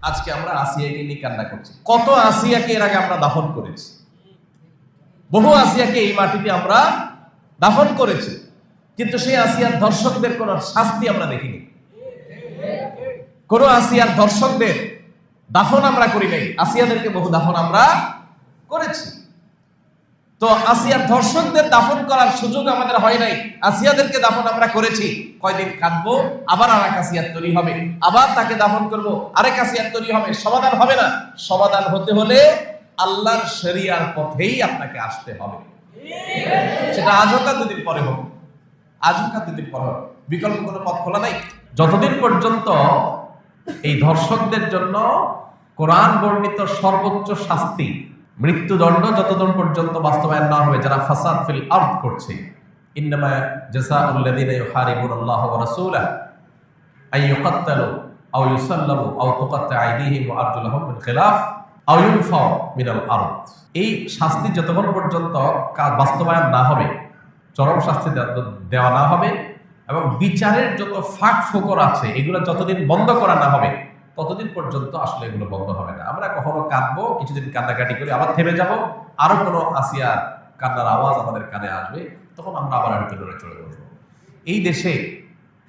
আজকে আমরা আসিয়াকে নিয়ে কান্না করছি। কত আসিয়াকে এর আগে আমরা দাফন করেছি, বহু আসিয়াকে এই মাটিতে আমরা দাফন করেছি, কিন্তু সেই আসিয়ার ধর্ষকদের কোন শাস্তি আমরা দেখিনি। কোন আসিয়ার ধর্ষকদের দাফন আমরা করি নাই, আসিয়াদেরকে বহু দাফন আমরা করেছি। তো আসিয়ার ধর্ষকদের দাফন করার সুযোগ আমাদের হয় নাই, আসিয়াদেরকে দাফন আমরা করেছি। কয়দিন কাঁদবো, আবার আরেক আসিয়ার তৈরি হবে, আবার তাকে দাফন করব, আরেক আসিয়ার তৈরি হবে। সমাধান হবে না। সমাধান হতে হলে আল্লাহর শরিয়ার পথেই আপনাকে আসতে হবে। সেটা আজ হোক আর দুদিন পরে হোক, আজ হোক আর দুদিন পরে হোক, বিকল্প কোনো পথ খোলা নাই। যতদিন পর্যন্ত এই ধর্ষকদের জন্য কোরআন বর্ণিত সর্বোচ্চ শাস্তি মৃত্যুদণ্ড যতদিন পর্যন্ত বাস্তবায়ন না হবে, যারা ফাসাদ ফিল আরদ করছে, ইন্নামা জাযাউল লাযিনা ইউহারিবুনাল্লাহ ওয়া রাসূলাহু আন ইউকাত্তালু আও ইউসাল্লাবু আও তুকাত্তা আইদিহিম ওয়া আরজুলুহুম মিন খিলাফ আও ইউনফাউ মিনাল আরদ। এই শাস্তি যতক্ষণ পর্যন্ত বাস্তবায়ন না হবে, চরম শাস্তি দেওয়া না হবে, এবং বিচারের যত ফাঁক ফোকর আছে এগুলো যতদিন বন্ধ করা না হবে ততদিন পর্যন্ত আসলে এগুলো বন্ধ হবে না। আমরা কখনো কাঁদবো, কিছুদিন কান্নাকাটি করি, আবার থেমে যাব, আরো কোনো আসিয়ার কান্নার আওয়াজ আমাদের কানে আসবে, তখন আমরা আবার হয়তো লড়ে চলে বসবো। এই দেশে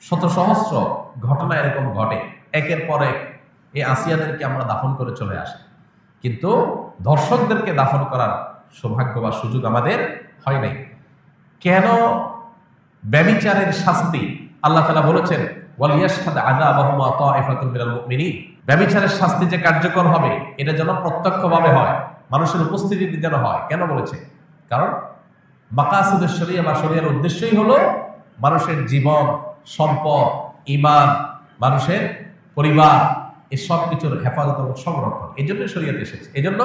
শত সহস্র ঘটনা এরকম ঘটে, একের পর এক এই আসিয়াদেরকে আমরা দাফন করে চলে আসি, কিন্তু ধর্ষকদেরকে দাফন করার সৌভাগ্য বা সুযোগ আমাদের হয় নাই। কেন? ব্যভিচারের শাস্তি আল্লাহ তাআলা বলেছেন ওয়ালিয়াশহাদ আযাবাহুমা তাইফাতুম মিনাল মুমিনিন। ব্যভিচারের শাস্তি যে কার্যকর হবে এটা যেন প্রত্যক্ষভাবে হয়, মানুষের উপস্থিতিতে যেন হয়। কেন বলেছে? কারণ মাকাসিদুশ শরিয়া বা শরিয়ার উদ্দেশ্যই হলো মানুষের জীবন, সম্পদ, ঈমান, মানুষের পরিবার, এই সব কিছুর হেফাজত এবং সংরক্ষণ। এই জন্য শরিয়াতে এসেছে। এই জন্য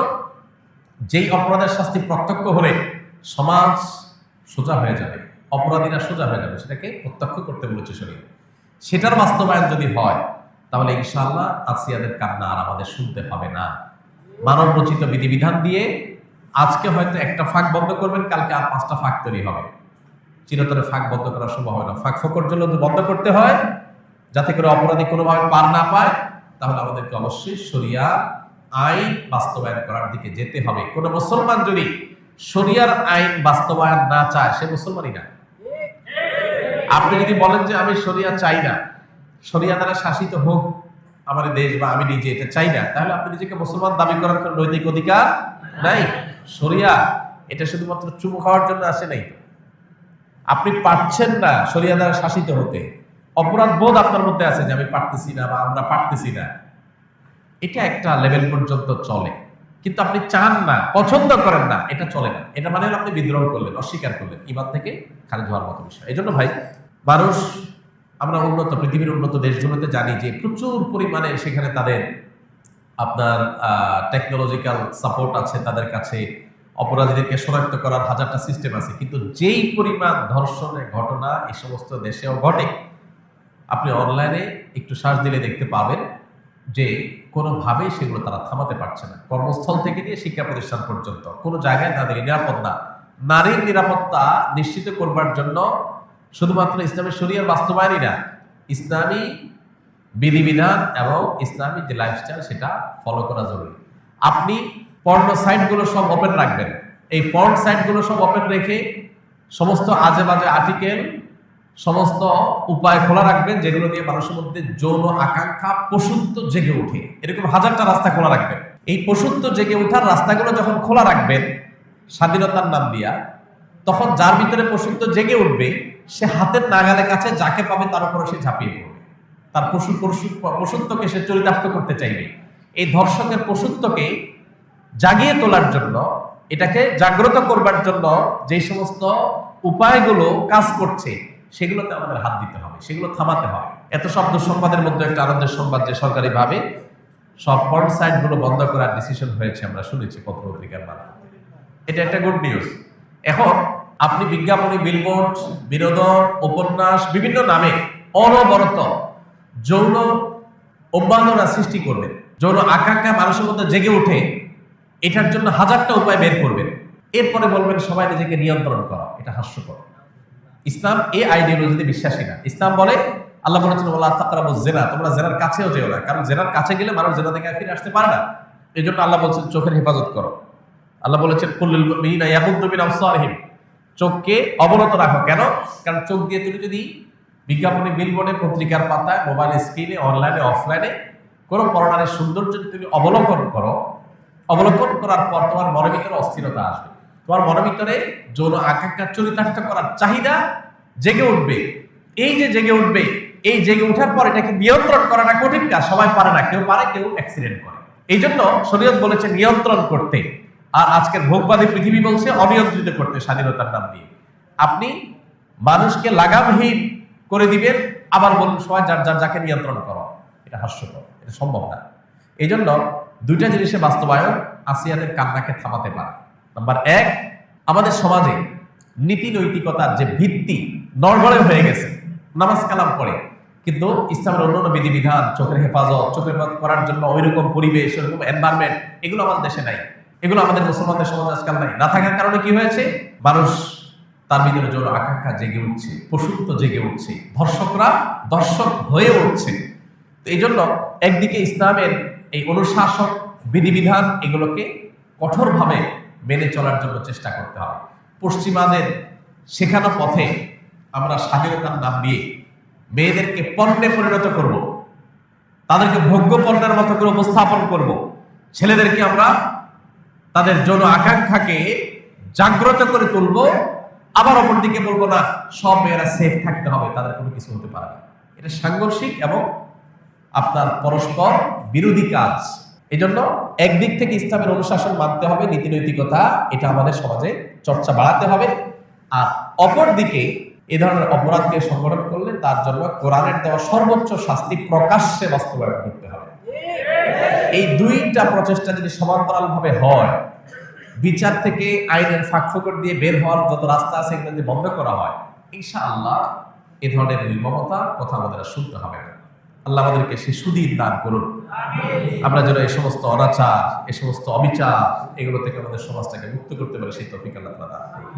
যেই অপরাধের শাস্তি প্রত্যক্ষ হলে সমাজ সোজা হয়ে যাবে, অপরাধীরা সোজা হয়ে যাবে, সেটাকে প্রত্যক্ষ করতে বলেছে শরীয়ত। সেটার বাস্তবায়ন যদি হয় তাহলে ইনশাআল্লাহ আসিয়াদের কান্না আর আমাদের শুনতে হবে না। মানব রচিত বিধিবিধান দিয়ে আজকে হয়তো একটা ফাঁক বন্ধ করবেন, কালকে আর 5টা ফাঁক তৈরি হবে। চিরতরে ফাঁক বন্ধ করা সম্ভব হয় না। ফাঁক ফোকর জন্য বন্ধ করতে হয় যাতে করে অপরাধী কোনোভাবে পার না পায়, তাহলে আমাদেরকে অবশ্যই শরিয়া আইন বাস্তবায়ন করার দিকে যেতে হবে। কোন মুসলমান যদি শরিয়ার আইন বাস্তবায়ন না চায় সে মুসলমানই না। আপনি যদি বলেন যে আমি শরিয়া চাই না, শরিয়া দ্বারা শাসিত হোক আমার দেশ বা আমি নিজে এটা চাই না, তাহলে আপনি নিজেকে মুসলমান দাবি করার কোনো নৈতিক অধিকার নাই। শরিয়া এটা শুধুমাত্র চুমু খাওয়ার জন্য আসে নাই। আপনি পারছেন না শরিয়া দ্বারা শাসিত হতে, অপরাধ বোধ আপনার মধ্যে আছে যে আমি পারতেছি না বা আমরা পারতেছি না, এটা একটা লেভেল পর্যন্ত চলে। কিন্তু আপনি চান না, পছন্দ করেন না, এটা চলে না। এটা মানে আপনি বিদ্রোহ করলেন, অস্বীকার করলেন, ঈমান থেকে খারিজ হওয়ার মতো বিষয়। এই জন্য ভাই, মানুষ, আমরা উন্নত পৃথিবীর উন্নত দেশগুলোতে জানি যে প্রচুর পরিমাণে সেখানে তাদের আপনার টেকনোলজিক্যাল সাপোর্ট আছে, তাদের কাছে অপরাধীদেরকে শনাক্ত করার হাজারটা সিস্টেম আছে, কিন্তু যেই পরিমাণ ধর্ষণের ঘটনা এই সমস্ত দেশেও ঘটে, আপনি অনলাইনে একটু সার্চ দিলে দেখতে পাবেন যে কোনোভাবেই সেগুলো তারা থামাতে পারছে না। কর্মস্থল থেকে নিয়ে শিক্ষা প্রতিষ্ঠান পর্যন্ত কোনো জায়গায় তাদের নিরাপদ না। নারীর নিরাপত্তা নিশ্চিত করবার জন্য শুধুমাত্র ইসলামের শরিয়ার বাস্তবায়নই না, ইসলামী বিধিবিধান এবং ইসলামী যে লাইফস্টাইল সেটা ফলো করা জরুরি। আপনি পর্ন সাইটগুলো সব ওপেন রাখবেন, এই পর্ন সাইটগুলো সব ওপেন রেখে সমস্ত আজে বাজে আর্টিকেল, সমস্ত উপায় খোলা রাখবেন যেগুলো দিয়ে মানুষের মধ্যে যৌন আকাঙ্ক্ষা পশুত্ব জেগে ওঠে। এরকম হাজারটা রাস্তা খোলা রাখবেন। এই পশুত্ব জেগে ওঠার রাস্তাগুলো যখন খোলা রাখবেন স্বাধীনতার নাম দিয়া, তখন যার ভিতরে পশুত্ব জেগে উঠবে সে হাতের নাগালের কাছে যাকে পাবে তার উপরে সে ঝাঁপিয়ে পড়বে, তার পশুত্বকে সে চরিতার্থ করতে চাইবে। এই ধর্ষকের পশুত্বকে জাগিয়ে তোলার জন্য, এটাকে জাগ্রত করবার জন্য যে সমস্ত উপায়গুলো কাজ করছে সেগুলোতে আমাদের হাত দিতে হবে, সেগুলো থামাতে হবে। এত শব্দ সংবাদের মধ্যে একটা আনন্দের সংবাদ যে সরকারিভাবে সব পর্ন সাইটগুলো বন্ধ করার ডিসিশন হয়েছে, আমরা শুনেছি পত্র পত্রিকার মাধ্যমে। এটা একটা গুড নিউজ। এখন আপনি বিজ্ঞাপনী, বিলবোর্ড, বিনোদন, উপন্যাস, বিভিন্ন নামে অনবরত যৌন অভ্যন্তরা সৃষ্টি করবেন, যৌন আকাঙ্ক্ষা মানুষের মধ্যে জেগে ওঠে, এটার জন্য হাজারটা উপায় বের করবেন। এরপরে বলবেন সবাই নিজেকে নিয়ন্ত্রণ করা। এটা হাস্যকর। ইসলাম এই আইডিওলজিতে বিশ্বাসী না। ইসলাম বলে আল্লাহ বলেছেন ওয়ালা তাকরাবুজ জিনা, তোমরা জেনার কাছেও যেও না, কারণ জেনার কাছে গেলে মানুষ জেনা থেকে ফিরে আসতে পারে না। এই জন্য আল্লাহ বলছেন চোখের হেফাজত করো। আল্লাহ বলেছেন কুল্লুল মুমিনিনা ইয়াগুদ্দু মিন আবসারিহিম, চোখকে অবনত রাখো। কেন? কারণ চোখ দিয়ে তুমি যদি বিজ্ঞাপনে, বিলবোর্ডে, পত্রিকার পাতায়, মোবাইল স্ক্রিনে, অনলাইনে, অফলাইনে কোনো পরনারীর সৌন্দর্য তুমি অবলোকন করো, অবলোকন করার পর তোমার মনের ভিতরে অস্থিরতা আসবে, তোমার মনের ভিতরে যৌন আকাঙ্ক্ষা চরিতার্থ করার চাহিদা জেগে উঠবে। এই যে জেগে উঠবে, এই জেগে ওঠার পর এটাকে নিয়ন্ত্রণ করাটা কঠিন কাজ, সবাই পারে না, কেউ পারে, কেউ অ্যাক্সিডেন্ট করে। এই জন্য শরীয়ত বলেছে নিয়ন্ত্রণ করতে, আর আজকের ভোগবাদী পৃথিবী বলছে অনিয়ন্ত্রিত করতে স্বাধীনতার নাম দিয়ে। আপনি মানুষকে লাগামহীন করে দিবেন, আবার বলুন সবাই যার যার যাকে নিয়ন্ত্রণ করো। এটা হাস্যকর, এটা সম্ভব না। এই জন্য দুইটা জিনিসের বাস্তবায়ন আসিয়াদের কান্নাকে থামাতে পারে। নাম্বার এক, আমাদের সমাজে নীতি নৈতিকতার যে ভিত্তি নড়বড়ে হয়ে গেছে, নামাজ কালাম পড়ে, কিন্তু ইসলামের অন্যান্য বিধিবিধান, চোখের হেফাজত করার জন্য ওইরকম পরিবেশ, ওইরকম এনভায়রনমেন্ট, এগুলো আমাদের দেশে নাই, এগুলো আমাদের মুসলমানদের সমাজ আজকাল নাই। না থাকার কারণে কি হয়েছে? মানুষ তার ভিতরে জোর আকাঙ্ক্ষা জেগে উঠছে, পশুত্ব জেগে উঠছে, ধর্ষকরা দর্শক হয়ে উঠছে। তো এই জন্য একদিকে ইসলামের এই অনুশাসক বিধিবিধান, এগুলোকে কঠোরভাবে মেনে চলার জন্য চেষ্টা করতে হবে। পশ্চিমাদের শেখানো পথে আমরা স্বাধীনতার নাম দিয়ে মেয়েদেরকে পণ্যে পরিণত করব, তাদেরকে ভোগ্য পণ্যের মতো করে উপস্থাপন করব। ছেলেদেরকে আমরা তাদের যৌন আকাঙ্ক্ষাকে জাগ্রত করে তুলব, আবার অপরদিকে বলবো না সব মেয়েরা সেফ থাকতে হবে, তাদের কোনো কিছু হতে পারে না। এটা সাংঘর্ষিক এবং আপনার পরস্পর বিরোধী কাজ। এই জন্য একদিক থেকে ইসলামের অনুশাসন মানতে হবে, নীতি নৈতিকতা, এটা আমাদের সমাজে চর্চা বাড়াতে হবে। আর অপর দিকে এ ধরনের অপরাধকে সংগঠন করলে তার জন্য কোরআনের দেওয়া সর্বোচ্চ শাস্তি প্রকাশ্যে বাস্তবায়ন করতে হবে। এই দুইটা প্রচেষ্টা যদি সমান্তরাল ভাবে হয়, বিচার থেকে আইনের ফাঁকফোকর দিয়ে বের হওয়ার যত রাস্তা আছে এগুলো যদি বন্ধ করা হয়, ইনশাআল্লাহ এ ধরনের নির্মমতার কথা আমাদের শুনতে হবে না। আল্লাহ আমাদেরকে সে সুদীর দান করুন। আমরা যেন এই সমস্ত অনাচার, এই সমস্ত অবিচার, এগুলো থেকে আমাদের সমাজটাকে মুক্ত করতে পারি, সেই তৌফিক আল্লাহ তাআলা দান করুন।